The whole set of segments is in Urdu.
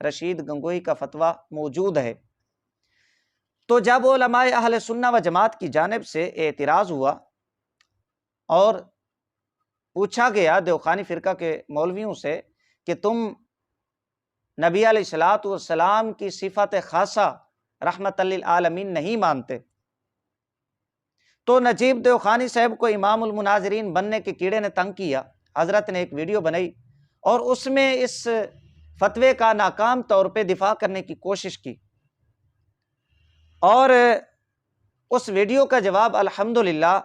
رشید گنگوہی کا فتویٰ موجود ہے۔ تو جب علماء اہل سنہ و جماعت کی جانب سے اعتراض ہوا اور پوچھا گیا دیوخانی فرقہ کے مولویوں سے کہ تم نبی علیہ الصلوۃ والسلام کی صفت خاصہ رحمت للعالمین نہیں مانتے، تو نجیب دیوخانی صاحب کو امام المناظرین بننے کے کیڑے نے تنگ کیا۔ حضرت نے ایک ویڈیو بنائی اور اس میں اس فتوے کا ناکام طور پہ دفاع کرنے کی کوشش کی، اور اس ویڈیو کا جواب الحمدللہ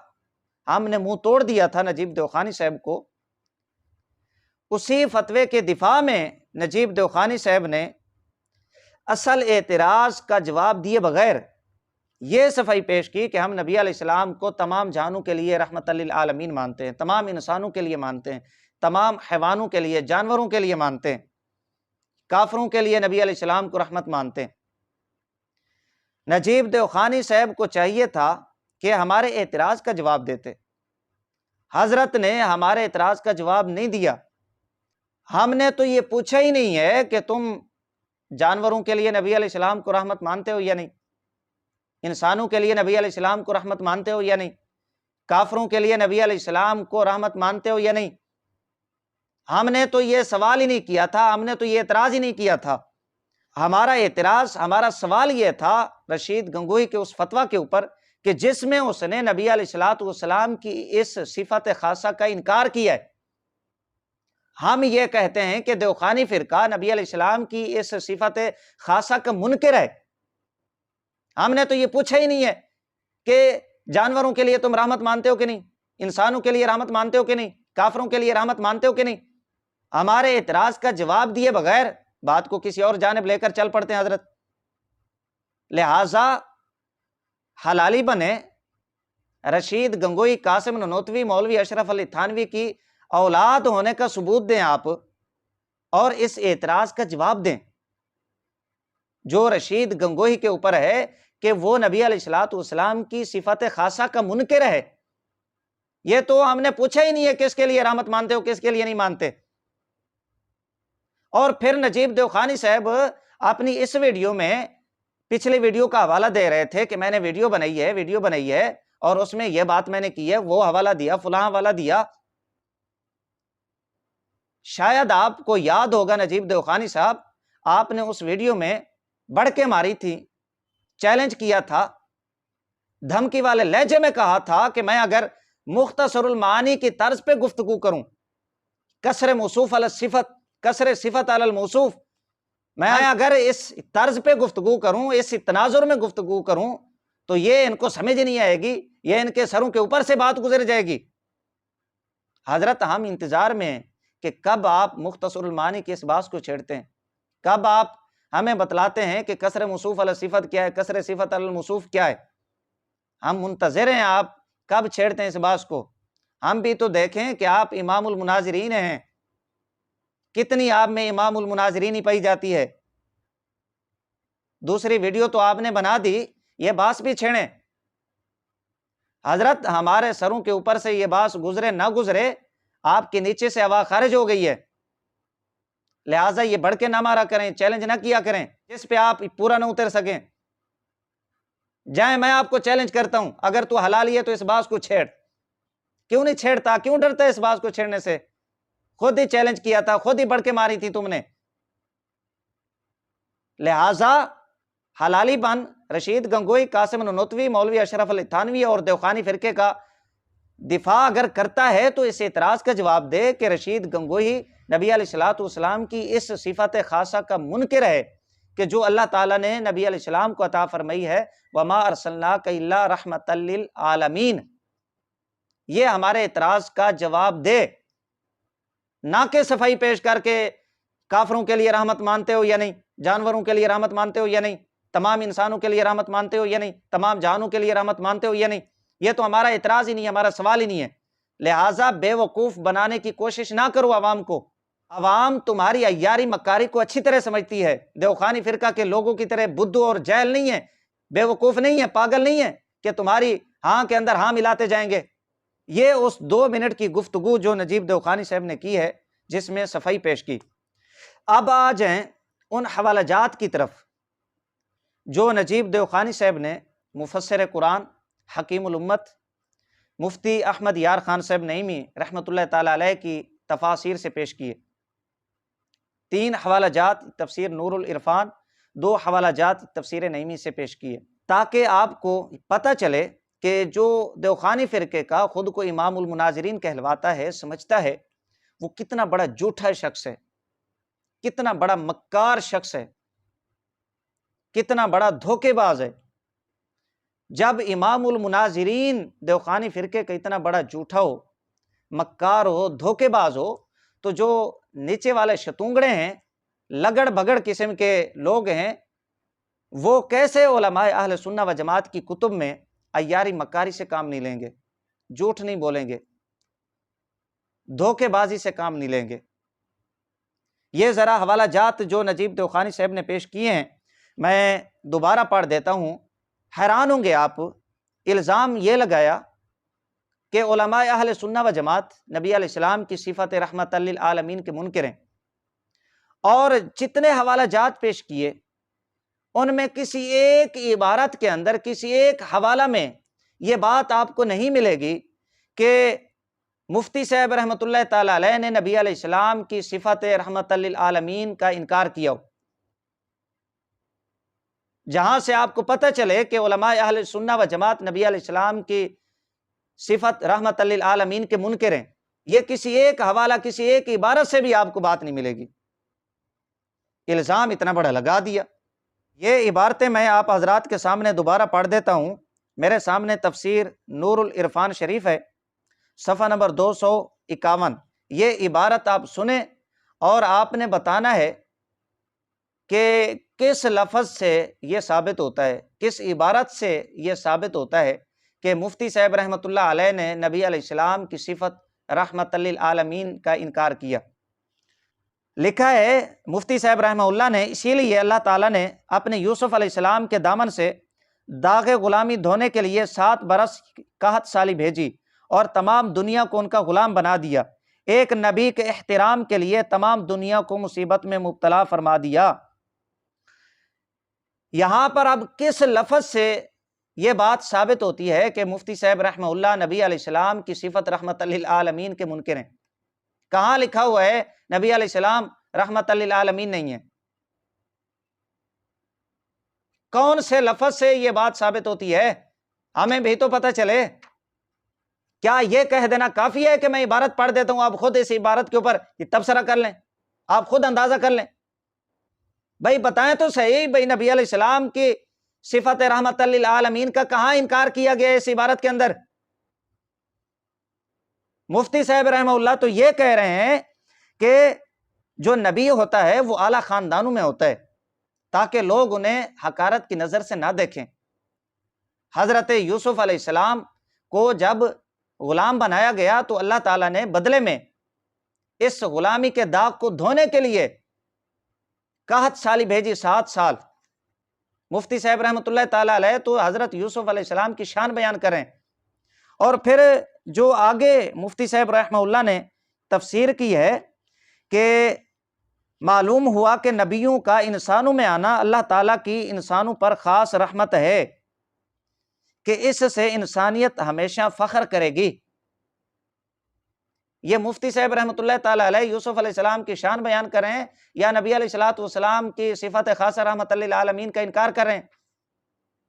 ہم نے منہ توڑ دیا تھا نجیب دیوخانی صاحب کو۔ اسی فتوے کے دفاع میں نجیب دیوخانی صاحب نے اصل اعتراض کا جواب دیے بغیر یہ صفائی پیش کی کہ ہم نبی علیہ السلام کو تمام جہانوں کے لیے رحمت للعالمین مانتے ہیں، تمام انسانوں کے لیے مانتے ہیں، تمام حیوانوں کے لیے، جانوروں کے لیے مانتے ہیں، کافروں کے لیے نبی علیہ السلام کو رحمت مانتے ہیں۔ نجیب دیوخانی صاحب کو چاہیے تھا کہ ہمارے اعتراض کا جواب دیتے، حضرت نے ہمارے اعتراض کا جواب نہیں دیا۔ ہم نے تو یہ پوچھا ہی نہیں ہے کہ تم جانوروں کے لیے نبی علیہ السلام کو رحمت مانتے ہو یا نہیں، انسانوں کے لیے نبی علیہ السلام کو رحمت مانتے ہو یا نہیں، کافروں کے لیے نبی علیہ السلام کو رحمت مانتے ہو یا نہیں۔ ہم نے تو یہ سوال ہی نہیں کیا تھا، ہم نے تو یہ اعتراض ہی نہیں کیا تھا۔ ہمارا اعتراض، ہمارا سوال یہ تھا رشید گنگوہی کے اس فتویٰ کے اوپر کہ جس میں اس نے نبی علیہ الصلوۃ والسلام کی اس صفت خاصہ کا انکار کیا ہے۔ ہم یہ کہتے ہیں کہ دیوخانی فرقہ نبی علیہ السلام کی اس صفت خاصہ کا منکر ہے۔ ہم نے تو یہ پوچھا ہی نہیں ہے کہ جانوروں کے لیے تم رحمت مانتے ہو کہ نہیں، انسانوں کے لیے رحمت مانتے ہو کہ نہیں، کافروں کے لیے رحمت مانتے ہو کہ نہیں۔ ہمارے اعتراض کا جواب دیے بغیر بات کو کسی اور جانب لے کر چل پڑتے ہیں حضرت۔ لہٰذا حلالی بنے رشید گنگوہی، قاسم ننوتوی، مولوی اشرف علی تھانوی کی اولاد ہونے کا ثبوت دیں آپ، اور اس اعتراض کا جواب دیں جو رشید گنگوہی کے اوپر ہے کہ وہ نبی علیہ الصلوۃ والسلام کی صفت خاصہ کا منکر ہے۔ یہ تو ہم نے پوچھا ہی نہیں ہے کس کے لیے رحمت مانتے ہو، کس کے لیے نہیں مانتے۔ اور پھر نجیب دیوخانی صاحب اپنی اس ویڈیو میں پچھلی ویڈیو کا حوالہ دے رہے تھے کہ میں نے ویڈیو بنائی ہے اور اس میں یہ بات میں نے کی ہے، وہ حوالہ دیا، فلاں حوالہ دیا۔ شاید آپ کو یاد ہوگا نجیب دیوخانی صاحب، آپ نے اس ویڈیو میں بڑھ کے ماری تھی، چیلنج کیا تھا، دھمکی والے لہجے میں کہا تھا کہ میں اگر مختصر المعانی کی طرز پہ گفتگو کروں، کسر موصوف علی الصفت، کسر صفت علی الموصوف، میں اگر اس طرز پہ گفتگو کروں، اس تناظر میں گفتگو کروں تو یہ ان کو سمجھ نہیں آئے گی، یہ ان کے سروں کے اوپر سے بات گزر جائے گی۔ حضرت ہم انتظار میں ہیں کہ کب آپ مختصر المعانی کی اس بات کو چھیڑتے ہیں، کب آپ ہمیں بتلاتے ہیں کہ کسر موصوف علی صفت کیا ہے، کسر صفت علی الموصوف کیا ہے۔ ہم منتظر ہیں آپ کب چھیڑتے ہیں اس بات کو۔ ہم بھی تو دیکھیں کہ آپ امام المناظرین ہیں، کتنی آپ میں امام المناظرین ہی پائی جاتی ہے۔ دوسری ویڈیو تو آپ نے بنا دی، یہ باس بھی چھیڑیں۔ حضرت ہمارے سروں کے اوپر سے یہ باس گزرے نہ گزرے، آپ کے نیچے سے ہوا خارج ہو گئی ہے، لہٰذا یہ بڑھ کے نہ مارا کریں، چیلنج نہ کیا کریں جس پہ آپ پورا نہ اتر سکیں۔ جائیں، میں آپ کو چیلنج کرتا ہوں، اگر تو حلالی ہے تو اس باس کو چھیڑ۔ کیوں نہیں چھیڑتا؟ کیوں ڈرتا ہے اس باس کو چھیڑنے سے؟ خود ہی چیلنج کیا تھا، خود ہی بڑھ کے ماری تھی تم نے۔ لہٰذا حلالی بن رشید گنگوہی، قاسم ننوتوی، مولوی اشرف علی تھانوی اور دیوخانی فرقے کا دفاع اگر کرتا ہے تو اس اعتراض کا جواب دے کہ رشید گنگوہی نبی علیہ الصلوۃ والسلام کی اس صفت خاصہ کا منکر ہے کہ جو اللہ تعالیٰ نے نبی علیہ السلام کو عطا فرمائی ہے، وَمَا أَرْسَلْنَاكَ إِلَّا رَحْمَةً لِّلْعَالَمِينَ۔ یہ ہمارے اعتراض کا جواب دے، نہ کہ صفائی پیش کر کے کافروں کے لیے رحمت مانتے ہو یا نہیں، جانوروں کے لیے رحمت مانتے ہو یا نہیں، تمام انسانوں کے لیے رحمت مانتے ہو یا نہیں، تمام جہانوں کے لیے رحمت مانتے ہو یا نہیں۔ یہ تو ہمارا اعتراض ہی نہیں ہے، ہمارا سوال ہی نہیں ہے۔ لہٰذا بے وقوف بنانے کی کوشش نہ کرو عوام کو۔ عوام تمہاری عیاری مکاری کو اچھی طرح سمجھتی ہے، دیوخانی فرقہ کے لوگوں کی طرح بدھو اور جاہل نہیں ہے، بے وقوف نہیں ہے، پاگل نہیں ہے کہ تمہاری ہاں کے اندر ہاں ملاتے جائیں گے۔ یہ اس 2 منٹ کی گفتگو جو نجیب دیوخانی صاحب نے کی ہے، جس میں صفائی پیش کی۔ اب آ جائیں ان حوالہ جات کی طرف جو نجیب دیوخانی صاحب نے مفسر قرآن، حکیم الامت، مفتی احمد یار خان صاحب نعیمی رحمۃ اللہ تعالی علیہ کی تفاسیر سے پیش کیے۔ 3 حوالہ جات تفسیر نور العرفان، 2 حوالہ جات تفسیر نعیمی سے پیش کیے، تاکہ آپ کو پتہ چلے کہ جو دیوخانی فرقے کا خود کو امام المناظرین کہلواتا ہے، سمجھتا ہے، وہ کتنا بڑا جھوٹا شخص ہے، کتنا بڑا مکار شخص ہے، کتنا بڑا دھوکے باز ہے۔ جب امام المناظرین دیوخانی فرقے کا اتنا بڑا جھوٹا ہو، مکار ہو، دھوکے باز ہو، تو جو نیچے والے شتونگڑے ہیں، لگڑ بگڑ قسم کے لوگ ہیں، وہ کیسے علماء اہل سنہ و جماعت کی کتب میں عیاری مکاری سے کام نہیں لیں گے، جھوٹ نہیں بولیں گے، دھوکے بازی سے کام نہیں لیں گے۔ یہ ذرا حوالہ جات جو نجیب دیوخانی صاحب نے پیش کیے ہیں میں دوبارہ پڑھ دیتا ہوں، حیران ہوں گے آپ۔ الزام یہ لگایا کہ علماء اہل سنہ و جماعت نبی علیہ السلام کی صفت رحمت للعالمین کے منکر ہیں، اور جتنے حوالہ جات پیش کیے ان میں کسی ایک عبارت کے اندر، کسی ایک حوالہ میں یہ بات آپ کو نہیں ملے گی کہ مفتی صاحب رحمۃ اللہ تعالی علیہ نے نبی علیہ السلام کی صفت رحمت للعالمین کا انکار کیا ہو، جہاں سے آپ کو پتہ چلے کہ علماء اہل سنہ و جماعت نبی علیہ السلام کی صفت رحمت للعالمین کے منکر ہیں۔ یہ کسی ایک حوالہ، کسی ایک عبارت سے بھی آپ کو بات نہیں ملے گی۔ الزام اتنا بڑا لگا دیا۔ یہ عبارتیں میں آپ حضرات کے سامنے دوبارہ پڑھ دیتا ہوں۔ میرے سامنے تفسیر نور العرفان شریف ہے، صفحہ نمبر 251۔ یہ عبارت آپ سنیں اور آپ نے بتانا ہے کہ کس لفظ سے یہ ثابت ہوتا ہے، کس عبارت سے یہ ثابت ہوتا ہے کہ مفتی صاحب رحمۃ اللہ علیہ نے نبی علیہ السلام کی صفت رحمت للعالمین کا انکار کیا۔ لکھا ہے مفتی صاحب رحمہ اللہ نے، اسی لیے اللہ تعالیٰ نے اپنے یوسف علیہ السلام کے دامن سے داغ غلامی دھونے کے لیے 7 برس 61 سالی بھیجی اور تمام دنیا کو ان کا غلام بنا دیا۔ ایک نبی کے احترام کے لیے تمام دنیا کو مصیبت میں مبتلا فرما دیا۔ یہاں پر اب کس لفظ سے یہ بات ثابت ہوتی ہے کہ مفتی صاحب رحمہ اللہ نبی علیہ السلام کی صفت رحمت للعالمین کے منکر ہیں؟ کہاں لکھا ہوا ہے نبی علیہ السلام رحمت للعالمین نہیں ہے؟ کون سے لفظ سے یہ بات ثابت ہوتی ہے؟ ہمیں بھی تو پتہ چلے۔ کیا یہ کہہ دینا کافی ہے کہ میں عبارت پڑھ دیتا ہوں، آپ خود اس عبارت کے اوپر یہ تبصرہ کر لیں، آپ خود اندازہ کر لیں؟ بھائی بتائیں تو صحیح، بھائی نبی علیہ السلام کی صفت رحمت للعالمین کا کہاں انکار کیا گیا اس عبارت کے اندر؟ مفتی صاحب رحمہ اللہ تو یہ کہہ رہے ہیں کہ جو نبی ہوتا ہے وہ اعلیٰ خاندانوں میں ہوتا ہے تاکہ لوگ انہیں حقارت کی نظر سے نہ دیکھیں۔ حضرت یوسف علیہ السلام کو جب غلام بنایا گیا تو اللہ تعالیٰ نے بدلے میں اس غلامی کے داغ کو دھونے کے لیے 61 سالی بھیجی، 7 سال۔ مفتی صاحب رحمۃ اللہ تعالی علیہ تو حضرت یوسف علیہ السلام کی شان بیان کریں، اور پھر جو آگے مفتی صاحب رحمہ اللہ نے تفسیر کی ہے کہ معلوم ہوا کہ نبیوں کا انسانوں میں آنا اللہ تعالیٰ کی انسانوں پر خاص رحمت ہے کہ اس سے انسانیت ہمیشہ فخر کرے گی۔ یہ مفتی صاحب رحمۃ اللہ تعالی علیہ یوسف علیہ السلام کی شان بیان کر رہے ہیں یا نبی علیہ السلام کی صفت خاصہ رحمت للعالمین کا انکار کر رہے ہیں؟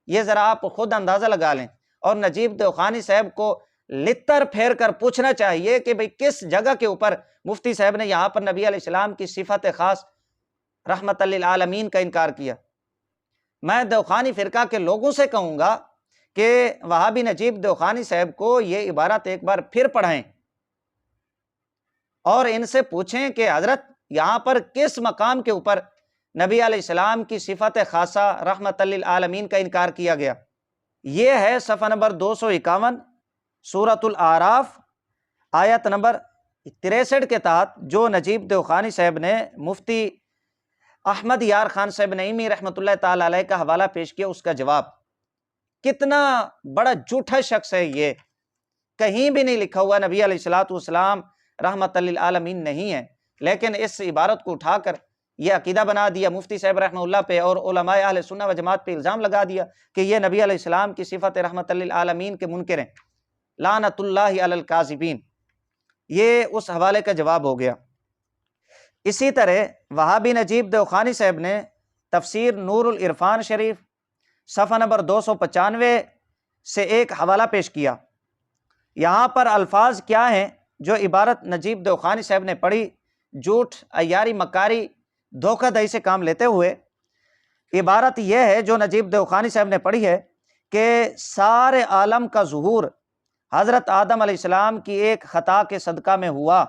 یہ ذرا آپ خود اندازہ لگا لیں، اور نجیب دیوخانی صاحب کو لتر پھیر کر پوچھنا چاہیے کہ بھئی کس جگہ کے اوپر مفتی صاحب نے یہاں پر نبی علیہ السلام کی صفت خاص رحمت للعالمین کا انکار کیا۔ میں دیوخانی فرقہ کے لوگوں سے کہوں گا کہ وہابی نجیب دیوخانی صاحب کو یہ عبارت ایک بار پھر پڑھائیں اور ان سے پوچھیں کہ حضرت یہاں پر کس مقام کے اوپر نبی علیہ السلام کی صفت خاصہ رحمت للعالمین کا انکار کیا گیا۔ یہ ہے صفحہ نمبر 251 سورۃ الاعراف آیت نمبر 63 کے تحت جو نجیب دیوخانی صاحب نے مفتی احمد یار خان صاحب نعیمی رحمۃ اللہ تعالی علیہ کا حوالہ پیش کیا، اس کا جواب۔ کتنا بڑا جھوٹا شخص ہے یہ، کہیں بھی نہیں لکھا ہوا نبی علیہ السلام رحمت للعالمین نہیں ہے، لیکن اس عبارت کو اٹھا کر یہ عقیدہ بنا دیا مفتی صاحب رحمہ اللہ پہ اور علماء اہل سنہ و جماعت پہ الزام لگا دیا کہ یہ نبی علیہ السلام کی صفت رحمت للعالمین کے منکر ہیں، لعنت اللہ علی الکاذبین۔ یہ اس حوالے کا جواب ہو گیا۔ اسی طرح وہابی نجیب دیوخانی صاحب نے تفسیر نور العرفان شریف صفحہ نمبر 295 سے ایک حوالہ پیش کیا۔ یہاں پر الفاظ کیا ہیں جو عبارت نجیب دیوخانی صاحب نے پڑھی، جھوٹ، عیاری، مکاری، دھوکہ دہی سے کام لیتے ہوئے، عبارت یہ ہے جو نجیب دیوخانی صاحب نے پڑھی ہے کہ سارے عالم کا ظہور حضرت آدم علیہ السلام کی ایک خطا کے صدقہ میں ہوا،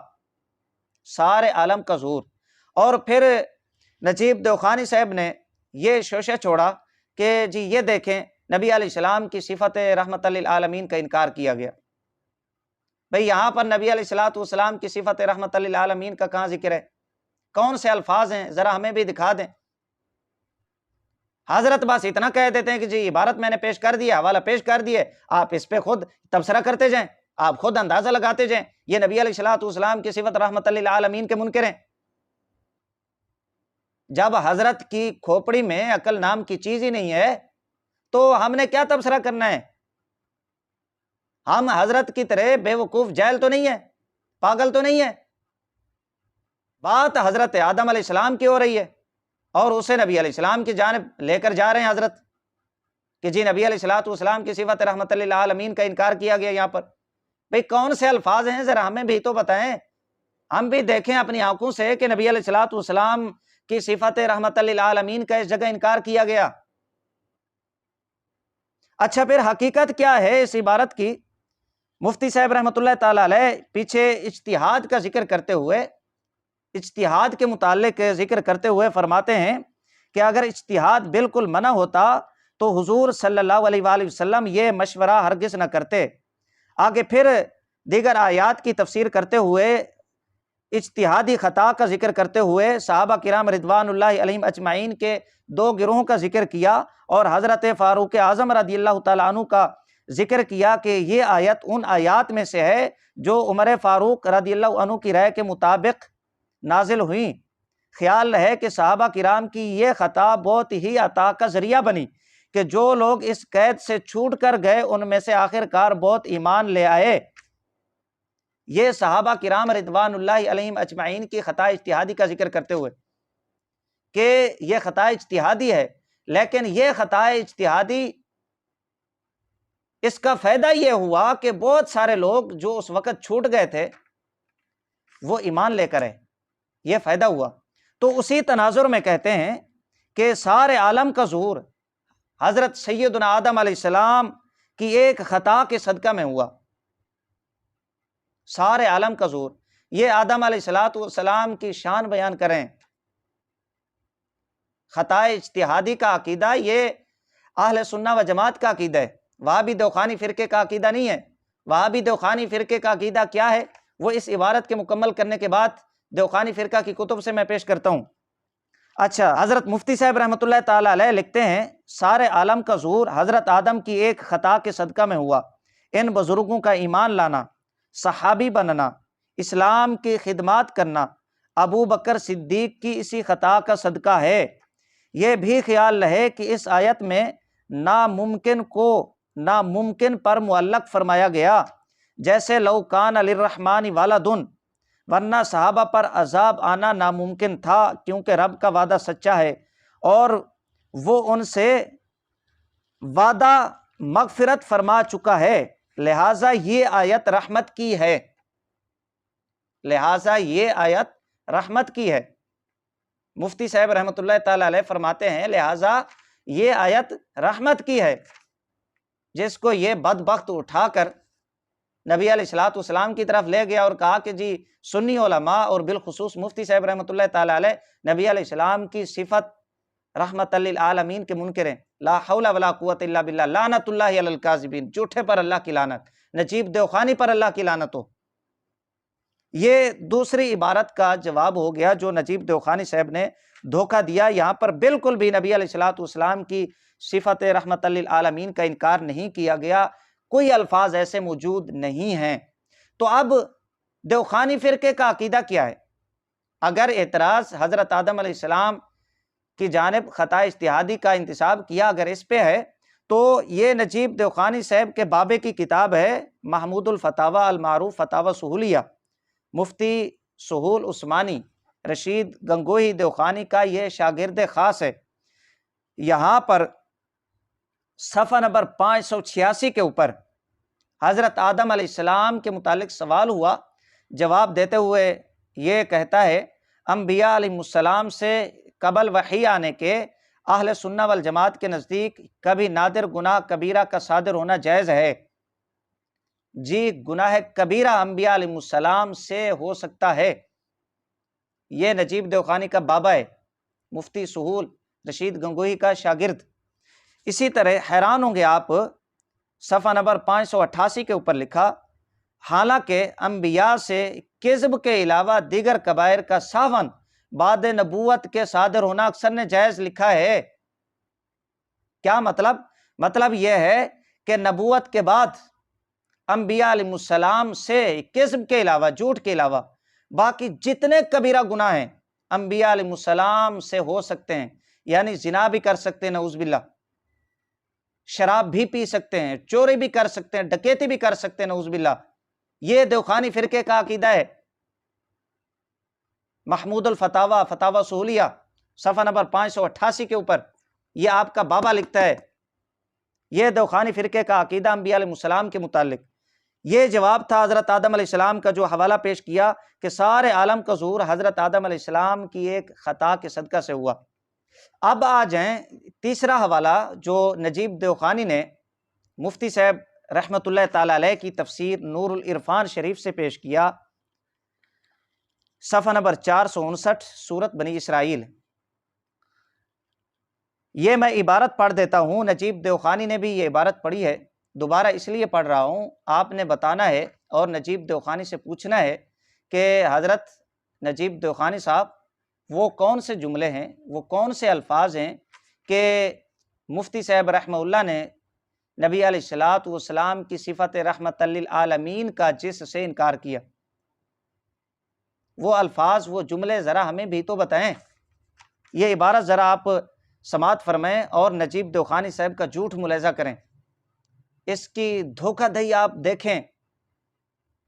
سارے عالم کا ظہور۔ اور پھر نجیب دیوخانی صاحب نے یہ شوشہ چھوڑا کہ جی یہ دیکھیں نبی علیہ السلام کی صفت رحمت للعالمین کا انکار کیا گیا۔ بھئی یہاں پر نبی علیہ السلام کی صفت رحمت للعالمین کا کہاں ذکر ہے؟ کون سے الفاظ ہیں؟ ذرا ہمیں بھی دکھا دیں۔ حضرت بس اتنا کہہ دیتے ہیں کہ جی عبارت میں نے پیش کر دیا، حوالہ پیش کر دیے، آپ اس پہ خود تبصرہ کرتے جائیں، آپ خود اندازہ لگاتے جائیں، یہ نبی علیہ السلام کی صفت رحمت للعالمین کے منکر ہیں۔ جب حضرت کی کھوپڑی میں عقل نام کی چیز ہی نہیں ہے تو ہم نے کیا تبصرہ کرنا ہے؟ ہم حضرت کی طرح بے وقوف جاہل تو نہیں ہے، پاگل تو نہیں ہے۔ بات حضرت آدم علیہ السلام کی ہو رہی ہے اور اسے نبی علیہ السلام کی جانب لے کر جا رہے ہیں حضرت کہ جی نبی علیہ السلام کی صفت رحمت للعالمین کا انکار کیا گیا یہاں پر۔ بھئی کون سے الفاظ ہیں؟ ذرا ہمیں بھی تو بتائیں، ہم بھی دیکھیں اپنی آنکھوں سے کہ نبی علیہ السلام کی صفت رحمت للعالمین کا اس جگہ انکار کیا گیا۔ اچھا پھر حقیقت کیا ہے اس عبارت کی؟ مفتی صاحب رحمۃ اللہ تعالی علیہ پیچھے اجتہاد کا ذکر کرتے ہوئے، اجتہاد کے متعلق ذکر کرتے ہوئے فرماتے ہیں کہ اگر اجتہاد بالکل منع ہوتا تو حضور صلی اللہ علیہ وآلہ وسلم یہ مشورہ ہرگز نہ کرتے۔ آگے پھر دیگر آیات کی تفسیر کرتے ہوئے اجتہادی خطا کا ذکر کرتے ہوئے صحابہ کرام رضوان اللہ علیہم اجمعین کے دو گروہوں کا ذکر کیا اور حضرت فاروق اعظم رضی اللہ تعالیٰ عنہ کا ذکر کیا کہ یہ آیت ان آیات میں سے ہے جو عمر فاروق رضی اللہ عنہ کی رائے کے مطابق نازل ہوئیں۔ خیال رہے کہ صحابہ کرام کی یہ خطا بہت ہی عطا کا ذریعہ بنی کہ جو لوگ اس قید سے چھوٹ کر گئے ان میں سے آخر کار بہت ایمان لے آئے۔ یہ صحابہ کرام رضوان اللہ علیہم اجمعین کی خطا اجتہادی کا ذکر کرتے ہوئے کہ یہ خطا اجتہادی ہے، لیکن یہ خطا اجتہادی اس کا فائدہ یہ ہوا کہ بہت سارے لوگ جو اس وقت چھوٹ گئے تھے وہ ایمان لے کر آئے، یہ فائدہ ہوا۔ تو اسی تناظر میں کہتے ہیں کہ سارے عالم کا ظہور حضرت سیدنا آدم علیہ السلام کی ایک خطا کے صدقہ میں ہوا، سارے عالم کا ظہور۔ یہ آدم علیہ السلام کی شان بیان کریں، خطا اجتہادی کا عقیدہ یہ اہل سنہ و جماعت کا عقیدہ ہے، وہابی دیوخانی فرقے کا عقیدہ نہیں ہے۔ وہابی دیوخانی فرقے کا عقیدہ کیا ہے وہ اس عبارت کے مکمل کرنے کے بعد دیوخانی فرقہ کی کتب سے میں پیش کرتا ہوں۔ اچھا، حضرت مفتی صاحب رحمۃ اللہ تعالی علیہ لکھتے ہیں سارے عالم کا ظہور حضرت آدم کی ایک خطا کے صدقہ میں ہوا۔ ان بزرگوں کا ایمان لانا، صحابی بننا، اسلام کی خدمات کرنا ابو بکر صدیق کی اسی خطا کا صدقہ ہے۔ یہ بھی خیال رہے کہ اس آیت میں ناممکن کو ناممکن پر معلق فرمایا گیا، جیسے لو کان للرحمن ولد، ورنہ صحابہ پر عذاب آنا ناممکن تھا کیونکہ رب کا وعدہ سچا ہے اور وہ ان سے وعدہ مغفرت فرما چکا ہے، لہٰذا یہ آیت رحمت کی ہے، لہٰذا یہ آیت رحمت کی ہے۔ مفتی صاحب رحمۃ اللہ تعالی علیہ فرماتے ہیں لہٰذا یہ آیت رحمت کی ہے۔ جس کو یہ بدبخت اٹھا کر نبی علیہ السلام کی طرف لے گیا اور کہا کہ جی سنی علماء اور بالخصوص مفتی صاحب رحمۃ اللہ تعالی علیہ نبی علیہ السلام کی صفت رحمت للعالمین کے منکر ہیں، لا حول ولا قوت الا باللہ، لعنت اللہ علی الکاذبین، جھوٹے پر اللہ کی لعنت، نجیب دیوخانی پر اللہ کی لعنت ہو۔ یہ دوسری عبارت کا جواب ہو گیا جو نجیب دیوخانی صاحب نے دھوکہ دیا۔ یہاں پر بالکل بھی نبی علیہ السلام کی صفت رحمت للعالمین کا انکار نہیں کیا گیا، کوئی الفاظ ایسے موجود نہیں ہیں۔ تو اب دیوخانی فرقے کا عقیدہ کیا ہے؟ اگر اعتراض حضرت آدم علیہ السلام کی جانب خطا اجتہادی کا انتساب کیا اگر اس پہ ہے تو یہ نجیب دیوخانی صاحب کے بابے کی کتاب ہے محمود الفتاوی المعروف فتاوی سہولیہ، مفتی سہول عثمانی رشید گنگوہی دیوخانی کا یہ شاگرد خاص ہے۔ یہاں پر صفحہ نمبر 586 کے اوپر حضرت آدم علیہ السلام کے متعلق سوال ہوا، جواب دیتے ہوئے یہ کہتا ہے انبیاء علیہ السلام سے قبل وحی آنے کے اہل سنہ والجماعت کے نزدیک کبھی نادر گناہ کبیرہ کا صادر ہونا جائز ہے؟ جی، گناہ کبیرہ انبیاء علیہ السلام سے ہو سکتا ہے۔ یہ نجیب دیوخانی کا بابا ہے، مفتی سہول رشید گنگوہی کا شاگرد۔ اسی طرح حیران ہوں گے آپ، صفحہ نمبر 588 کے اوپر لکھا حالانکہ انبیاء سے کذب کے علاوہ دیگر کبائر کا ساون بعد نبوت کے صادر ہونا اکثر نے جائز لکھا ہے۔ کیا مطلب یہ ہے کہ نبوت کے بعد انبیاء علیہ السلام سے کذب کے علاوہ، جھوٹ کے علاوہ باقی جتنے کبیرہ گناہ ہیں انبیاء علیہ السلام سے ہو سکتے ہیں، یعنی زنا بھی کر سکتے ہیں نعوذ باللہ، شراب بھی پی سکتے ہیں، چوری بھی کر سکتے ہیں، ڈکیتی بھی کر سکتے ہیں نعوذ باللہ۔ یہ دیوخانی فرقے کا عقیدہ ہے۔ محمود الفتاوی فتاوی سہولیہ صفحہ نمبر 588 کے اوپر یہ آپ کا بابا لکھتا ہے، یہ دیوخانی فرقے کا عقیدہ انبیاء علیہ السلام کے متعلق۔ یہ جواب تھا حضرت آدم علیہ السلام کا جو حوالہ پیش کیا کہ سارے عالم کا ظہور حضرت آدم علیہ السلام کی ایک خطا کے صدقہ سے ہوا۔ اب آ جائیں تیسرا حوالہ جو نجیب دیوخانی نے مفتی صاحب رحمۃ اللہ تعالی علیہ کی تفسیر نور العرفان شریف سے پیش کیا، صفحہ نمبر 459 سورۃ بنی اسرائیل۔ یہ میں عبارت پڑھ دیتا ہوں، نجیب دیوخانی نے بھی یہ عبارت پڑھی ہے، دوبارہ اس لیے پڑھ رہا ہوں، آپ نے بتانا ہے اور نجیب دیوخانی سے پوچھنا ہے کہ حضرت نجیب دیوخانی صاحب وہ کون سے جملے ہیں، وہ کون سے الفاظ ہیں کہ مفتی صاحب رحمہ اللہ نے نبی علیہ الصلوۃ والسلام کی صفت رحمت للعالمین کا جس سے انکار کیا؟ وہ الفاظ، وہ جملے ذرا ہمیں بھی تو بتائیں۔ یہ عبارت ذرا آپ سماعت فرمائیں اور نجیب دیوخانی صاحب کا جھوٹ ملاحظہ کریں، اس کی دھوکہ دہی آپ دیکھیں،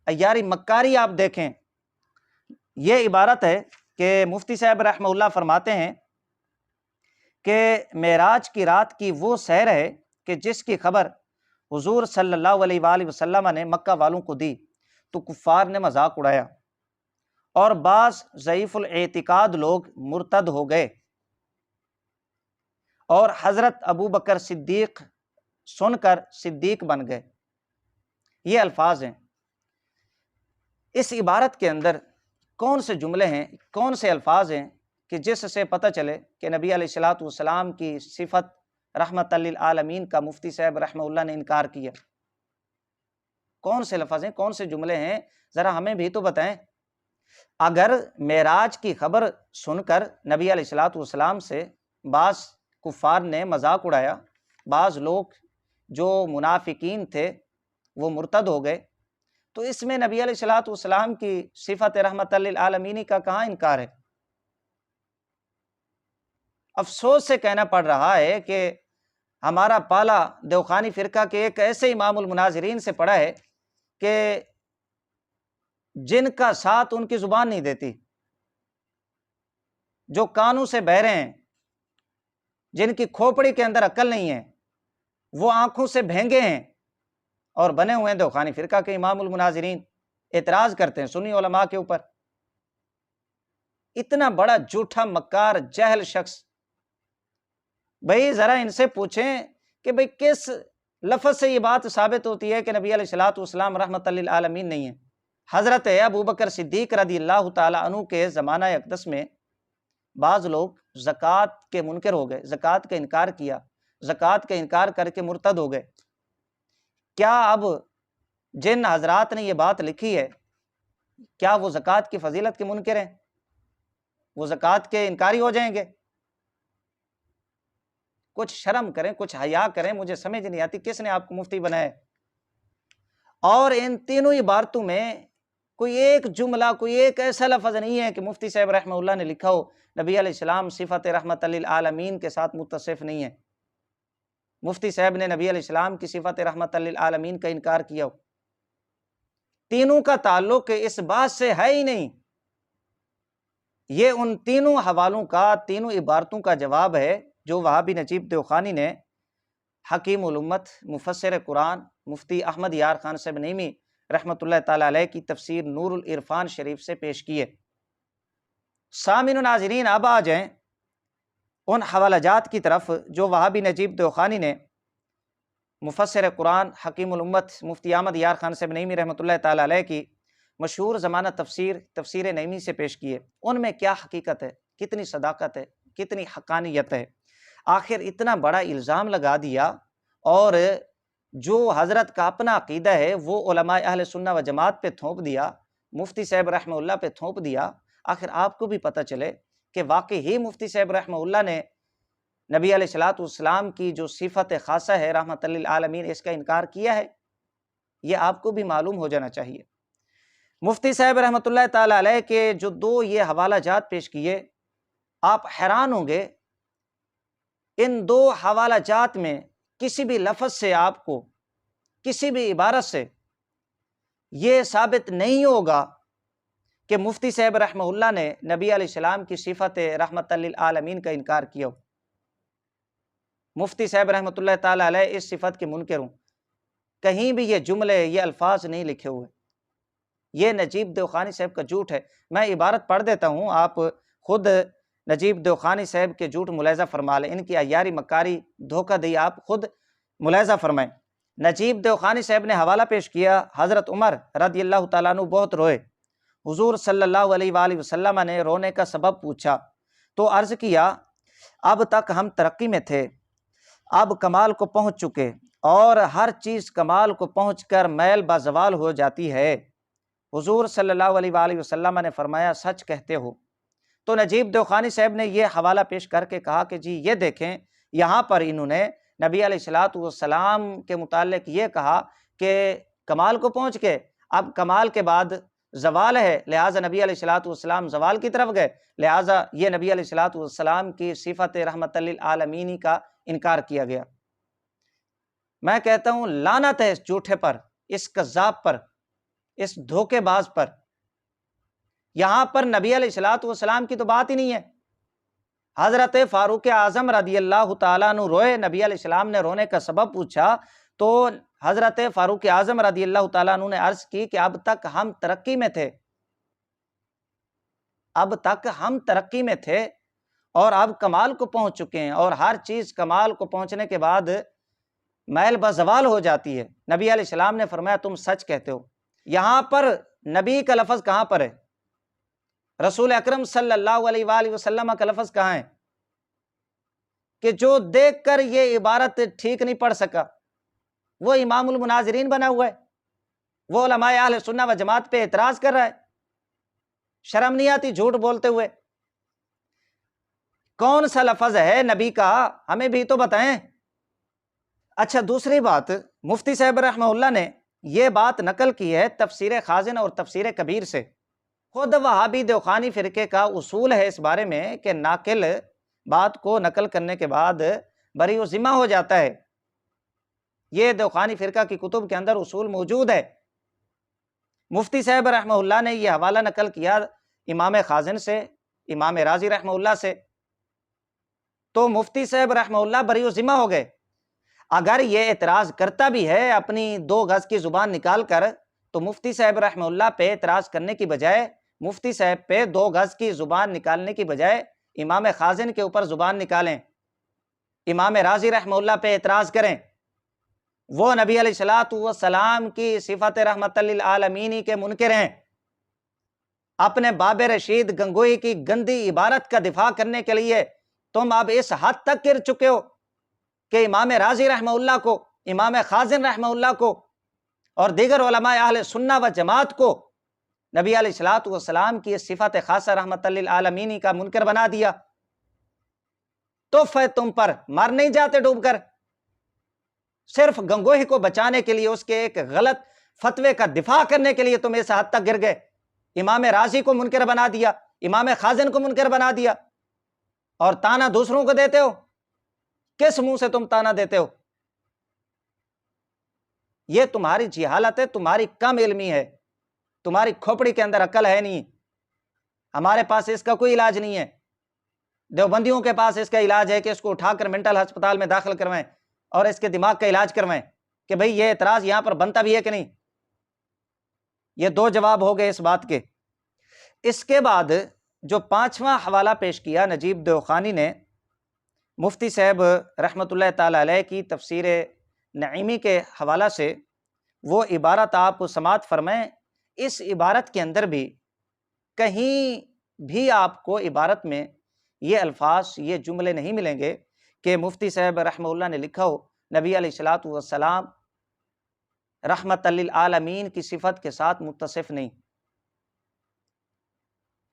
عیاری مکاری آپ دیکھیں۔ یہ عبارت ہے کہ مفتی صاحب رحمہ اللہ فرماتے ہیں کہ معراج کی رات کی وہ سحر ہے کہ جس کی خبر حضور صلی اللہ علیہ وآلہ وسلم نے مکہ والوں کو دی تو کفار نے مذاق اڑایا اور بعض ضعیف الاعتقاد لوگ مرتد ہو گئے اور حضرت ابو بکر صدیق سن کر صدیق بن گئے۔ یہ الفاظ ہیں۔ اس عبارت کے اندر کون سے جملے ہیں، کون سے الفاظ ہیں کہ جس سے پتہ چلے کہ نبی علیہ الصلوۃ والسلام کی صفت رحمت للعالمین کا مفتی صاحب رحمہ اللہ نے انکار کیا؟ کون سے لفظ ہیں، کون سے جملے ہیں، ذرا ہمیں بھی تو بتائیں۔ اگر معراج کی خبر سن کر نبی علیہ الصلوۃ والسلام سے بعض کفار نے مذاق اڑایا، بعض لوگ جو منافقین تھے وہ مرتد ہو گئے، تو اس میں نبی علیہ الصلوۃ والسلام کی صفت رحمت للعالمین کا کہاں انکار ہے؟ افسوس سے کہنا پڑ رہا ہے کہ ہمارا پالا دیوخانی فرقہ کے ایک ایسے امام المناظرین سے پڑا ہے کہ جن کا ساتھ ان کی زبان نہیں دیتی، جو کانوں سے بہرے ہیں، جن کی کھوپڑی کے اندر عقل نہیں ہے، وہ آنکھوں سے بھینگے ہیں اور بنے ہوئے ہیں دیوخانی فرقہ کے امام المناظرین، اعتراض کرتے ہیں سنی علماء کے اوپر۔ اتنا بڑا جھوٹا مکار جاہل شخص، بھئی ذرا ان سے پوچھیں کہ بھئی کس لفظ سے یہ بات ثابت ہوتی ہے کہ نبی علیہ الصلوۃ والسلام رحمت للعالمین نہیں ہے؟ حضرت ابو بکر صدیق رضی اللہ تعالی عنہ کے زمانہ اقدس میں بعض لوگ زکوٰۃ کے منکر ہو گئے، زکوٰۃ کا انکار کیا، زکوٰۃ کا انکار کر کے مرتد ہو گئے۔ کیا اب جن حضرات نے یہ بات لکھی ہے، کیا وہ زکوٰۃ کی فضیلت کے منکر ہیں؟ وہ زکوٰۃ کے انکاری ہو جائیں گے؟ کچھ شرم کریں، کچھ حیا کریں، مجھے سمجھ نہیں آتی کس نے آپ کو مفتی بنایا ہے؟ اور ان تینوں عبارتوں میں کوئی ایک جملہ، کوئی ایک ایسا لفظ نہیں ہے کہ مفتی صاحب رحمہ اللہ نے لکھا ہو نبی علیہ السلام صفت رحمت للعالمین کے ساتھ متصف نہیں ہے، مفتی صاحب نے نبی علیہ السلام کی صفت رحمت للعالمین کا انکار کیا ہو۔ تینوں کا تعلق اس بات سے ہے ہی نہیں۔ یہ ان تینوں حوالوں کا، تینوں عبارتوں کا جواب ہے جو وہابی نجیب دیوخانی نے حکیم الامت، مفسر قرآن مفتی احمد یار خان صاحب نعیمی رحمۃ اللہ تعالی علیہ کی تفسیر نور العرفان شریف سے پیش کیے۔ سامعین و ناظرین، اب آ جائیں ان حوالہ جات کی طرف جو وہابی نجیب دیوخانی نے مفسر قرآن حکیم الامت مفتی احمد یار خان صاحب نعیمی رحمۃ اللہ تعالی علیہ کی مشہور زمانہ تفسیر نعیمی سے پیش کیے۔ ان میں کیا حقیقت ہے، کتنی صداقت ہے، کتنی حقانیت ہے؟ آخر اتنا بڑا الزام لگا دیا، اور جو حضرت کا اپنا عقیدہ ہے وہ علماء اہل سنہ و جماعت پہ تھوپ دیا، مفتی صاحب رحمہ اللہ پہ تھوپ دیا۔ آخر آپ کو بھی پتہ چلے کہ واقعی ہی مفتی صاحب رحمہ اللہ نے نبی علیہ الصلوۃ والسلام کی جو صفت خاصہ ہے رحمت للعالمین، اس کا انکار کیا ہے، یہ آپ کو بھی معلوم ہو جانا چاہیے۔ مفتی صاحب رحمۃ اللہ تعالی علیہ کے جو دو یہ حوالہ جات پیش کیے، آپ حیران ہوں گے، ان دو حوالہ جات میں کسی بھی لفظ سے، آپ کو کسی بھی عبارت سے یہ ثابت نہیں ہوگا کہ مفتی صاحب رحمہ اللہ نے نبی علیہ السلام کی صفت رحمت للعالمین کا انکار کیا ہو۔ مفتی صاحب رحمۃ اللہ تعالی علیہ اس صفت کے منکر ہوں، کہیں بھی یہ جملے، یہ الفاظ نہیں لکھے ہوئے۔ یہ نجیب دیوخانی صاحب کا جھوٹ ہے۔ میں عبارت پڑھ دیتا ہوں، آپ خود نجیب دیوخانی صاحب کے جھوٹ ملاحظہ فرما لیں، ان کی عیاری مکاری دھوکہ دی آپ خود ملاحظہ فرمائیں۔ نجیب دیوخانی صاحب نے حوالہ پیش کیا، حضرت عمر رضی اللہ تعالیٰ عنہ بہت روئے، حضور صلی اللہ علیہ وآلہ وسلم نے رونے کا سبب پوچھا تو عرض کیا، اب تک ہم ترقی میں تھے، اب کمال کو پہنچ چکے، اور ہر چیز کمال کو پہنچ کر میل بازوال ہو جاتی ہے۔ حضور صلی اللہ علیہ وآلہ وسلم نے فرمایا، سچ کہتے ہو۔ تو نجیب دیوخانی صاحب نے یہ حوالہ پیش کر کے کہا کہ جی یہ دیکھیں، یہاں پر انہوں نے نبی علیہ الصلوۃ والسلام کے متعلق یہ کہا کہ کمال کو پہنچ کے اب کمال کے بعد زوال ہے، لہٰذا نبی علیہ الصلوۃ والسلام زوال کی طرف گئے، لہٰذا یہ نبی علیہ الصلوۃ والسلام کی صفت رحمت للعالمین کا انکار کیا گیا۔ میں کہتا ہوں لعنت ہے اس جھوٹے پر، اس کذاب پر، اس دھوکے باز پر۔ یہاں پر نبی علیہ الصلوۃ والسلام کی تو بات ہی نہیں ہے۔ حضرت فاروق اعظم رضی اللہ تعالیٰ عنہ روئے، نبی علیہ السلام نے رونے کا سبب پوچھا تو حضرت فاروق اعظم رضی اللہ تعالیٰ عنہ نے عرض کی کہ اب تک ہم ترقی میں تھے، اب تک ہم ترقی میں تھے اور اب کمال کو پہنچ چکے ہیں، اور ہر چیز کمال کو پہنچنے کے بعد میل بزوال ہو جاتی ہے۔ نبی علیہ السلام نے فرمایا تم سچ کہتے ہو۔ یہاں پر نبی کا لفظ کہاں پر ہے؟ رسول اکرم صلی اللہ علیہ وآلہ وسلم کا لفظ کہاں ہے؟ کہ جو دیکھ کر یہ عبارت ٹھیک نہیں پڑھ سکا وہ امام المناظرین بنا ہوا ہے، وہ علماء اہل سنہ و جماعت پہ اعتراض کر رہا ہے، شرم نہیں آتی جھوٹ بولتے ہوئے؟ کون سا لفظ ہے نبی کا، ہمیں بھی تو بتائیں۔ اچھا دوسری بات، مفتی صاحب رحمہ اللہ نے یہ بات نقل کی ہے تفسیر خازن اور تفسیر کبیر سے۔ خود وہابی دیوخانی فرقے کا اصول ہے اس بارے میں کہ ناقل بات کو نقل کرنے کے بعد بری و ذمہ ہو جاتا ہے۔ یہ دیوخانی فرقہ کی کتب کے اندر اصول موجود ہے۔ مفتی صاحب رحمہ اللہ نے یہ حوالہ نقل کیا امام خازن سے، امام راضی رحمہ اللہ سے، تو مفتی صاحب رحمہ اللہ بری و ذمہ ہو گئے۔ اگر یہ اعتراض کرتا بھی ہے اپنی 2 گز کی زبان نکال کر، تو مفتی صاحب رحمہ اللہ پہ اعتراض کرنے کی بجائے، مفتی صاحب پہ 2 گز کی زبان نکالنے کی بجائے امام خازن کے اوپر زبان نکالیں، امام راضی رحمہ اللہ پہ اعتراض کریں۔ وہ نبی علیہ الصلوۃ والسلام کی صفت رحمت للعالمین کے منکر ہیں۔ اپنے باب رشید گنگوئی کی گندی عبارت کا دفاع کرنے کے لیے تم اب اس حد تک گر چکے ہو کہ امام راضی رحمہ اللہ کو، امام خازن رحمہ اللہ کو اور دیگر علماء اہل سنہ و جماعت کو نبی علیہ الصلوۃ والسلام کی اس صفت خاصہ رحمت للعالمین کا منکر بنا دیا۔ تو تم پر مر نہیں جاتے ڈوب کر؟ صرف گنگوہی کو بچانے کے لیے، اس کے ایک غلط فتوے کا دفاع کرنے کے لیے تم اس حد تک گر گئے امام رازی کو منکر بنا دیا، امام خازن کو منکر بنا دیا، اور تانا دوسروں کو دیتے ہو؟ کس منہ سے تم تانا دیتے ہو؟ یہ تمہاری جہالت ہے، تمہاری کم علمی ہے، تمہاری کھوپڑی کے اندر عقل ہے نہیں۔ ہمارے پاس اس کا کوئی علاج نہیں ہے، دیوبندیوں کے پاس اس کا علاج ہے کہ اس کو اٹھا کر مینٹل ہسپتال میں داخل کروائیں اور اس کے دماغ کا علاج کروائیں کہ بھئی یہ اعتراض یہاں پر بنتا بھی ہے کہ نہیں۔ یہ دو جواب ہو گئے اس بات کے۔ اس کے بعد جو پانچواں حوالہ پیش کیا نجیب دیوخانی نے مفتی صاحب رحمۃ اللہ تعالی علیہ کی تفسیر نعیمی کے حوالہ سے، وہ عبارت آپ سماعت فرمائیں۔ اس عبارت کے اندر بھی کہیں بھی آپ کو عبارت میں یہ الفاظ، یہ جملے نہیں ملیں گے کہ مفتی صاحب رحمہ اللہ نے لکھا ہو نبی علیہ الصلوۃ والسلام رحمت للعالمین کی صفت کے ساتھ متصف نہیں۔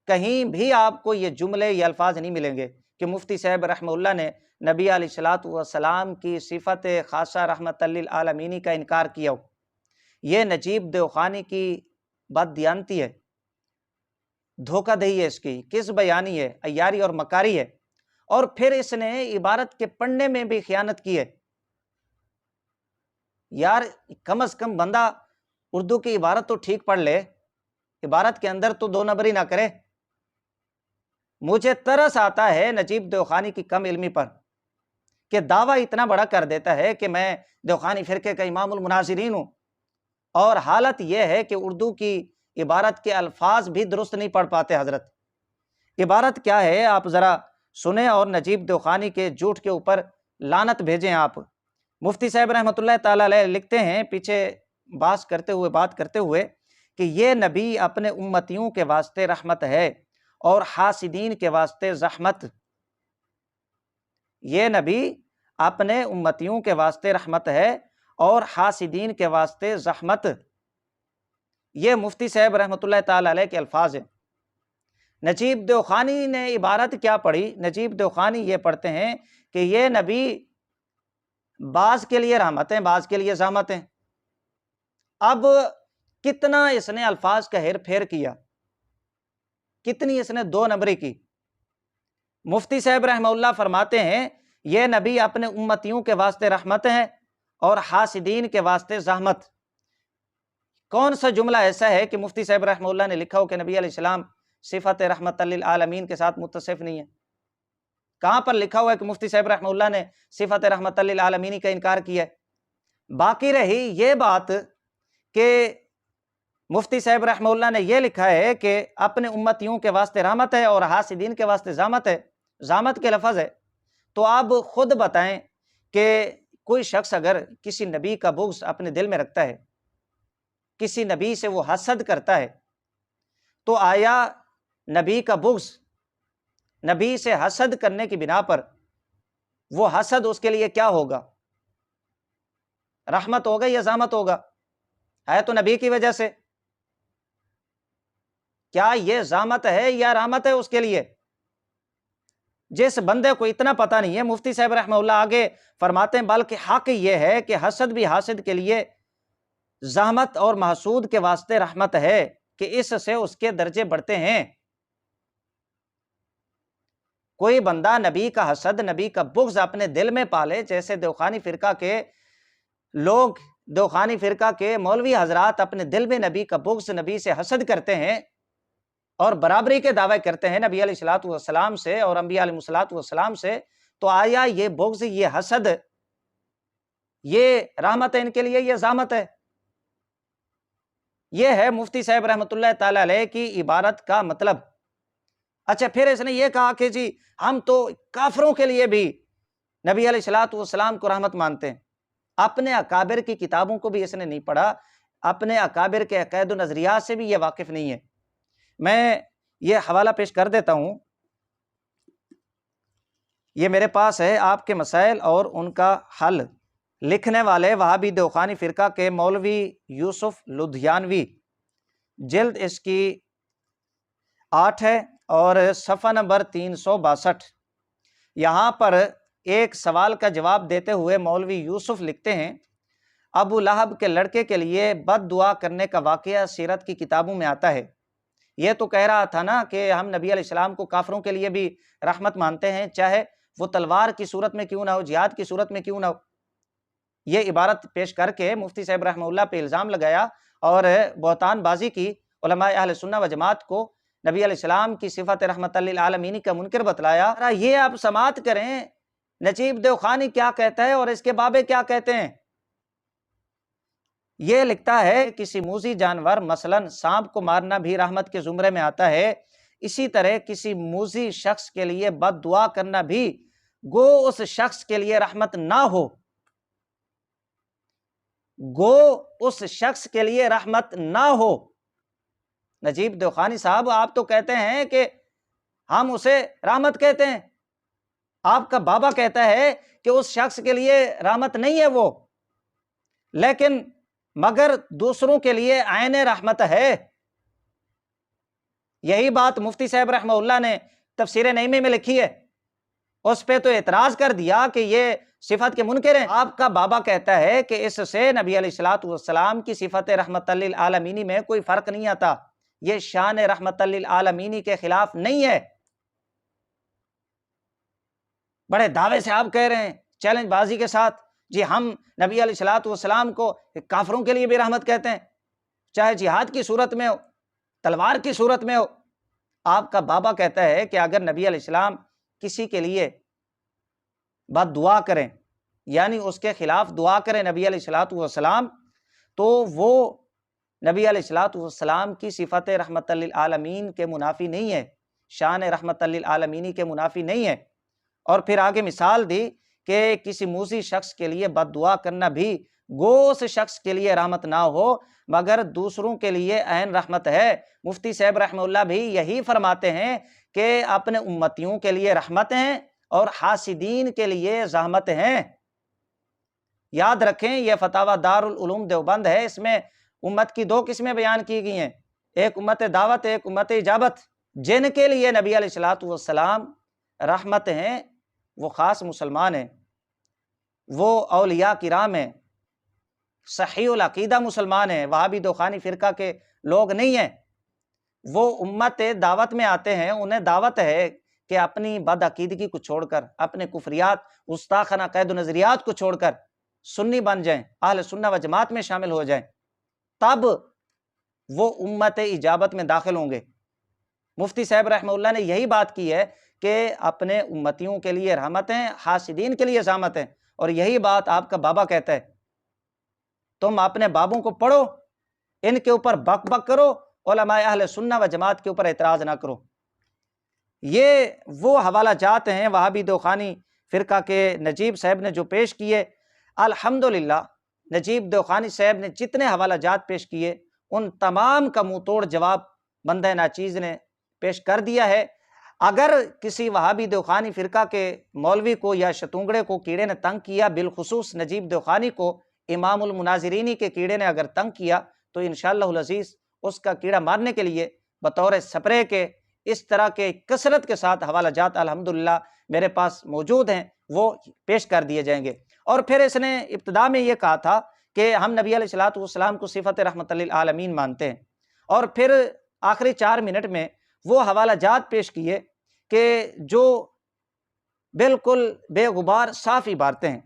کہیں بھی آپ کو یہ جملے، یہ الفاظ نہیں ملیں گے کہ مفتی صاحب رحمہ اللہ نے نبی علیہ الصلوۃ والسلام کی صفت خاصہ رحمت للعالمین کا انکار کیا ہو۔ یہ نجیب دیوخانی کی بددیانتی ہے، دھوکہ دہی ہے، اس کی کس بیانی ہے، عیاری اور مکاری ہے، اور پھر اس نے عبارت کے پڑھنے میں بھی خیانت کی ہے۔ یار کم از کم بندہ اردو کی عبارت تو ٹھیک پڑھ لے، عبارت کے اندر تو دو نمبری نہ کرے۔ مجھے ترس آتا ہے نجیب دیوخانی کی کم علمی پر کہ دعویٰ اتنا بڑا کر دیتا ہے کہ میں دیوخانی فرقے کا امام المناظرین ہوں، اور حالت یہ ہے کہ اردو کی عبارت کے الفاظ بھی درست نہیں پڑھ پاتے۔ حضرت عبارت کیا ہے آپ ذرا سنیں اور نجیب دیوخانی کے جھوٹ کے اوپر لعنت بھیجیں آپ۔ مفتی صاحب رحمۃ اللہ تعالی علیہ لکھتے ہیں پیچھے بات کرتے ہوئے کہ یہ نبی اپنے امتیوں کے واسطے رحمت ہے اور حاسدین کے واسطے زحمت۔ یہ نبی اپنے امتیوں کے واسطے رحمت ہے اور حاسدین کے واسطے زحمت۔ یہ مفتی صاحب رحمۃ اللہ تعالی علیہ کے الفاظ ہیں۔ نجیب دیوخانی نے عبارت کیا پڑھی؟ نجیب دیوخانی یہ پڑھتے ہیں کہ یہ نبی بعض کے لیے رحمت ہیں، بعض کے لیے زحمت ہیں۔ اب کتنا اس نے الفاظ کا ہیر پھیر کیا، کتنی اس نے دو نمبری کی۔ مفتی صاحب رحمہ اللہ فرماتے ہیں یہ نبی اپنے امتیوں کے واسطے رحمت ہیں اور حاسدین کے واسطے زحمت۔ کون سا جملہ ایسا ہے کہ مفتی صاحب رحمہ اللہ نے لکھا ہو کہ نبی علیہ السلام صفت رحمت للعالمین کے ساتھ متصف نہیں ہے؟ کہاں پر لکھا ہوا ہے کہ مفتی صاحب رحمہ اللہ نے صفت رحمت للعالمین کا انکار کیا ہے؟ باقی رہی یہ بات کہ مفتی صاحب رحمہ اللہ نے یہ لکھا ہے کہ اپنے امتیوں کے واسطے رحمت ہے اور حاسدین کے واسطے زحمت ہے، زحمت کے لفظ ہے۔ تو آپ خود بتائیں کہ کوئی شخص اگر کسی نبی کا بغض اپنے دل میں رکھتا ہے، کسی نبی سے وہ حسد کرتا ہے، تو آیا نبی کا بغض، نبی سے حسد کرنے کی بنا پر وہ حسد اس کے لیے کیا ہوگا؟ رحمت ہوگا یا زحمت ہوگا؟ ہے تو نبی کی وجہ سے۔ کیا یہ زحمت ہے یا رحمت ہے اس کے لیے؟ جس بندے کو اتنا پتہ نہیں ہے، مفتی صاحب رحمہ اللہ آگے فرماتے ہیں بلکہ حق یہ ہے کہ حسد بھی حاسد کے لیے زحمت اور محسود کے واسطے رحمت ہے کہ اس سے اس کے درجے بڑھتے ہیں۔ کوئی بندہ نبی کا حسد، نبی کا بغض اپنے دل میں پالے، جیسے دیوخانی فرقہ کے لوگ، دیوخانی فرقہ کے مولوی حضرات اپنے دل میں نبی کا بغض، نبی سے حسد کرتے ہیں اور برابری کے دعوے کرتے ہیں نبی علیہ الصلوۃ والسلام سے اور انبیاء علیہ الصلوۃ والسلام سے، تو آیا یہ بغض، یہ حسد، یہ رحمت ہے ان کے لیے، یہ زحمت ہے؟ یہ ہے مفتی صاحب رحمۃ اللہ تعالی علیہ کی عبارت کا مطلب۔ اچھا پھر اس نے یہ کہا کہ جی ہم تو کافروں کے لیے بھی نبی علیہ الصلوۃ والسلام کو رحمت مانتے ہیں۔ اپنے اکابر کی کتابوں کو بھی اس نے نہیں پڑھا، اپنے اکابر کے عقائد و نظریات سے بھی یہ واقف نہیں ہے۔ میں یہ حوالہ پیش کر دیتا ہوں، یہ میرے پاس ہے، آپ کے مسائل اور ان کا حل، لکھنے والے وہابی دیوخانی فرقہ کے مولوی یوسف لدھیانوی، جلد اس کی 8 ہے اور صفحہ نمبر 362۔ یہاں پر ایک سوال کا جواب دیتے ہوئے مولوی یوسف لکھتے ہیں ابو لہب کے لڑکے کے لیے بد دعا کرنے کا واقعہ سیرت کی کتابوں میں آتا ہے، یہ تو کہہ رہا تھا نا کہ ہم نبی علیہ السلام کو کافروں کے لیے بھی رحمت مانتے ہیں، چاہے وہ تلوار کی صورت میں کیوں نہ ہو، جہاد کی صورت میں کیوں نہ ہو۔ یہ عبارت پیش کر کے مفتی صاحب رحمہ اللہ پہ الزام لگایا اور بہتان بازی کی، علماء اہل سنہ و جماعت کو نبی علیہ السلام کی صفت رحمت للعالمین کا منکر بتلایا۔ یہ آپ سماعت کریں نجیب دیوخانی کیا کہتا ہے اور اس کے بابے کیا کہتے ہیں۔ یہ لکھتا ہے کسی موذی جانور مثلا سانپ کو مارنا بھی رحمت کے زمرے میں آتا ہے، اسی طرح کسی موذی شخص کے لیے بد دعا کرنا بھی گو اس شخص کے لیے رحمت نہ ہو، گو اس شخص کے لیے رحمت نہ ہو۔ نجیب دیوخانی صاحب آپ تو کہتے ہیں کہ ہم اسے رحمت کہتے ہیں، آپ کا بابا کہتا ہے کہ اس شخص کے لیے رحمت نہیں ہے وہ، لیکن مگر دوسروں کے لیے عین رحمت ہے۔ یہی بات مفتی صاحب رحمہ اللہ نے تفسیر نعیمی میں لکھی ہے، اس پہ تو اعتراض کر دیا کہ یہ صفت کے منکر ہیں۔ آپ کا بابا کہتا ہے کہ اس سے نبی علیہ السلام کی صفت رحمت للعالمین میں کوئی فرق نہیں آتا، یہ شان رحمت للعالمین کے خلاف نہیں ہے۔ بڑے دعوے سے آپ کہہ رہے ہیں چیلنج بازی کے ساتھ، جی ہم نبی علیہ السلام کو کافروں کے لیے بھی رحمت کہتے ہیں، چاہے جہاد کی صورت میں ہو، تلوار کی صورت میں ہو۔ آپ کا بابا کہتا ہے کہ اگر نبی علیہ السلام کسی کے لیے بد دعا کریں، یعنی اس کے خلاف دعا کریں نبی علیہ السلام، تو وہ نبی علیہ السلام کی صفت رحمت للعالمین کے منافی نہیں ہے، شان رحمت للعالمین کے منافی نہیں ہے۔ اور پھر آگے مثال دی کہ کسی موذی شخص کے لیے بد دعا کرنا بھی گو اس شخص کے لیے رحمت نہ ہو مگر دوسروں کے لیے عین رحمت ہے۔ مفتی صاحب رحمہ اللہ بھی یہی فرماتے ہیں کہ اپنے امتیوں کے لیے رحمت ہیں اور حاسدین کے لیے زحمت ہیں۔ یاد رکھیں یہ فتاوی دارالعلوم دیوبند ہے، اس میں امت کی دو قسمیں بیان کی گئی ہیں، ایک امت دعوت، ایک امت اجابت۔ جن کے لیے نبی علیہ السلام رحمت ہیں وہ خاص مسلمان ہیں، وہ اولیاء کرام ہیں، صحیح العقیدہ مسلمان ہیں، وہابی دیوخانی فرقہ کے لوگ نہیں ہیں۔ وہ امت دعوت میں آتے ہیں، انہیں دعوت ہے کہ اپنی بد عقیدگی کو چھوڑ کر، اپنے کفریات گستاخانہ قید و نظریات کو چھوڑ کر سنی بن جائیں، اہل سنہ و جماعت میں شامل ہو جائیں، تب وہ امت اجابت میں داخل ہوں گے۔ مفتی صاحب رحمہ اللہ نے یہی بات کی ہے کہ اپنے امتیوں کے لیے رحمت ہیں، حاسدین کے لیے زحمت ہیں، اور یہی بات آپ کا بابا کہتا ہے۔ تم اپنے بابوں کو پڑھو، ان کے اوپر بک بک کرو، علماء اہل سنہ و جماعت کے اوپر اعتراض نہ کرو۔ یہ وہ حوالہ جات ہیں وہابی دیوخانی فرقہ کے نجیب صاحب نے جو پیش کیے۔ الحمدللہ نجیب دیوخانی صاحب نے جتنے حوالہ جات پیش کیے ان تمام کا منہ توڑ جواب بندہ ناچیز نے پیش کر دیا ہے۔ اگر کسی وہابی دیوخانی فرقہ کے مولوی کو یا شتونگڑے کو کیڑے نے تنگ کیا، بالخصوص نجیب دیوخانی کو امام المناظرینی کے کیڑے نے اگر تنگ کیا، تو انشاءاللہ العزیز اس کا کیڑا مارنے کے لیے بطور سپرے کے اس طرح کے کثرت کے ساتھ حوالہ جات الحمدللہ میرے پاس موجود ہیں، وہ پیش کر دیے جائیں گے۔ اور پھر اس نے ابتدا میں یہ کہا تھا کہ ہم نبی علیہ السلام کو صفت رحمت للعالمین مانتے ہیں، اور پھر آخری 4 منٹ میں وہ حوالہ جات پیش کیے کہ جو بالکل بے غبار صاف عبارتیں ہیں،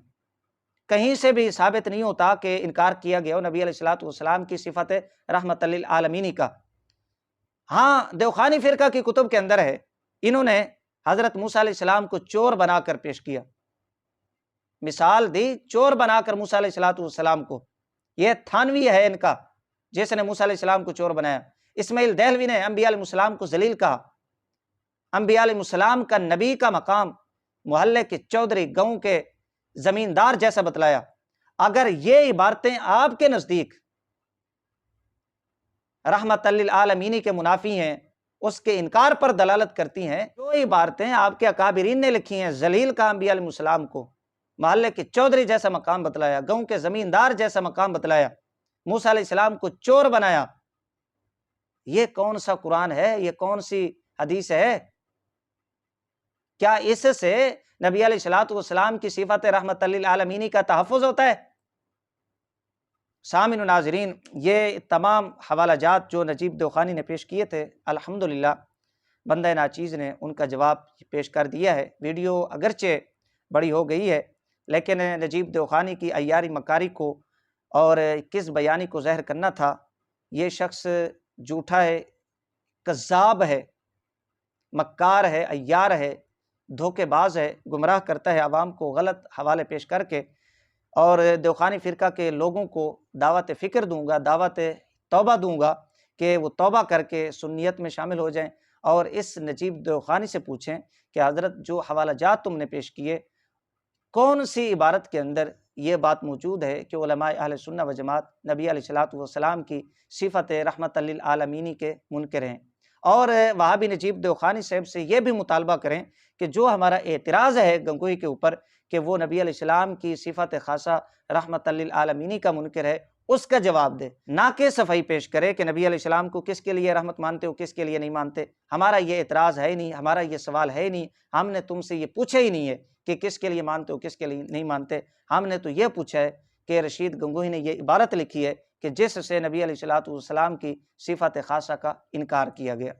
کہیں سے بھی ثابت نہیں ہوتا کہ انکار کیا گیا ہو نبی علیہ السلام کی صفت رحمت للعالمین کا۔ ہاں دیوخانی فرقہ کی کتب کے اندر ہے، انہوں نے حضرت موسیٰ علیہ السلام کو چور بنا کر پیش کیا، مثال دی چور بنا کر موسیٰ علیہ السلام کو۔ یہ تھانوی ہے ان کا جس نے موسیٰ علیہ السلام کو چور بنایا۔ اسماعیل دہلوی نے انبیاء علیہ السلام کو ذلیل کہا، انبیاء علیہ السلام کا نبی کا مقام محلے کے چودھری گاؤں کے زمیندار جیسا بتلایا۔ اگر یہ عبارتیں آپ کے نزدیک رحمت للعالمین کے منافی ہیں، اس کے انکار پر دلالت کرتی ہیں، جو عبارتیں آپ کے اکابرین نے لکھی ہیں، ذلیل کا انبیاء علیہ السلام کو، محلے کے چودھری جیسا مقام بتلایا، گاؤں کے زمیندار جیسا مقام بتلایا، موسیٰ علیہ السلام کو چور بنایا، یہ کون سا قرآن ہے؟ یہ کون سی حدیث ہے؟ کیا اس سے نبی علیہ السلام کی صفت رحمت للعالمین کا تحفظ ہوتا ہے؟ سامعین و ناظرین، یہ تمام حوالہ جات جو نجیب دیوخانی نے پیش کیے تھے، الحمدللہ بندہ ناچیز نے ان کا جواب پیش کر دیا ہے۔ ویڈیو اگرچہ بڑی ہو گئی ہے، لیکن نجیب دیوخانی کی عیاری مکاری کو اور کس بیانی کو ظاہر کرنا تھا، یہ شخص جھوٹا ہے، کذاب ہے، مکار ہے، عیار ہے، دھوکے باز ہے، گمراہ کرتا ہے عوام کو غلط حوالے پیش کر کے، اور دیوخانی فرقہ کے لوگوں کو دعوت فکر دوں گا، دعوت توبہ دوں گا کہ وہ توبہ کر کے سنیت میں شامل ہو جائیں، اور اس نجیب دیوخانی سے پوچھیں کہ حضرت جو حوالہ جات تم نے پیش کیے، کون سی عبارت کے اندر یہ بات موجود ہے کہ علماء اہل سنہ و جماعت نبی علیہ الصلوۃ والسلام کی صفت رحمت للعالمین کے منکر ہیں؟ اور وہابی نجیب دیوخانی صاحب سے یہ بھی مطالبہ کریں کہ جو ہمارا اعتراض ہے گنگوہی کے اوپر کہ وہ نبی علیہ السلام کی صفت خاصہ رحمت للعالمین کا منکر ہے، اس کا جواب دے، نہ کہ صفائی پیش کرے کہ نبی علیہ السلام کو کس کے لیے رحمت مانتے ہو، کس کے لیے نہیں مانتے۔ ہمارا یہ اعتراض ہے ہی نہیں، ہمارا یہ سوال ہے ہی نہیں، ہم نے تم سے یہ پوچھا ہی نہیں ہے کہ کس کے لیے مانتے ہو، کس کے لیے نہیں مانتے۔ ہم نے تو یہ پوچھا ہے کہ رشید گنگوہی نے یہ عبارت لکھی ہے کہ جس سے نبی علیہ الصلوۃ والسلام کی صفت خاصہ کا انکار کیا گیا۔